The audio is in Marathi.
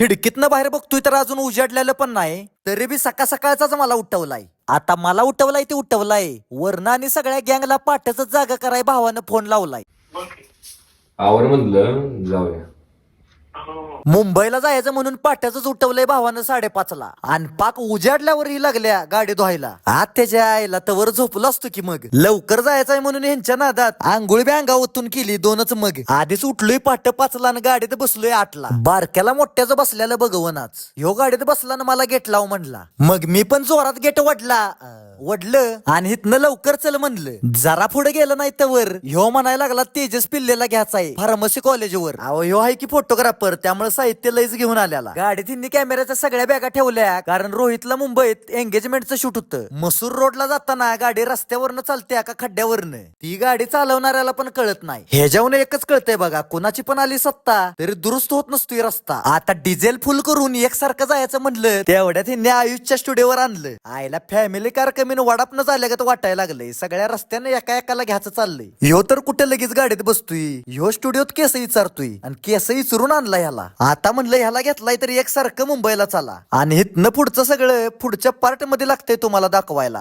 खिडकीतनं बाहेर बघतोय तर अजून उजाडलेलं पण नाही, तरी बी सकाळ सकाळचाच मला उठवलाय. आता मला उठवलाय ते उठवलाय वरनं, आणि सगळ्या गँगला पाठच जागा कराय भावानं फोन लावलाय. आवर म्हणलं जाऊया. मुंबईला जायचं म्हणून पाट्याच उठवलंय भावानं 5:30ला, आणि पाक उजाडल्यावरही लागल्या गाडी धुवायला. आज त्याच्या आईला तवर झोपलो असतो की. मग लवकर जायचंय म्हणून ह्यांच्या नादात आंघोळ बी अंगा ओतून केली 2च. मग आधीच उठलोय 5:05ला आणि गाडीत बसलोय 8ला. बारक्याला मोठ्याचं बसल्याला बघवनाच, ह्यो गाडीत बसला ना मला गेट लाव म्हणला. मग मी पण जोरात गेट वडलं आणि इथनं लवकर चल म्हणलं. जरा पुढे गेलं नाही तवर ह्यो म्हणायला लागला तेजस पिल्लेला घ्यायचाय फार्मसी कॉलेजवर. अहो ह्यो आहे की फोटोग्राफर, त्यामुळे साहित्य लयच घेऊन आल्याला. गाडीत हिंनी कॅमेऱ्याच्या सगळ्या बॅगा ठेवल्या, कारण रोहितला मुंबईत एंगेजमेंटचं शूट होतं. मसूर रोडला जाताना गाडी रस्त्यावरनं चालते का खड्ड्यावरनं, ती गाडी चालवणाऱ्याला पण कळत नाही. ह्याच्यावर एकच कळतंय बघा, कोणाची पण आली सत्ता तरी दुरुस्त होत नसतोय रस्ता. आता डिझेल फुल करून एकसारखं जायचं म्हणलं, तेवढ्यात हिंनी आयुषच्या स्टुडिओवर आणलं. आयला फॅमिली कार कमी वाडापनं झाल्यागत वाटायला लागलंय. सगळ्या रस्त्याने एका एकाला घ्यायचं चाललंय. ह्यो तर कुठे लगेच गाडीत बसतोय, ह्यो स्टुडिओत केस विचारतोय आणि केस विचारून आणला ह्याला. आता म्हणलं ह्याला घेतलाय तरी एकसारखं मुंबईला चला, आणि इथनं पुढचं सगळं पुढच्या पार्ट मध्ये लागतंय तुम्हाला दाखवायला.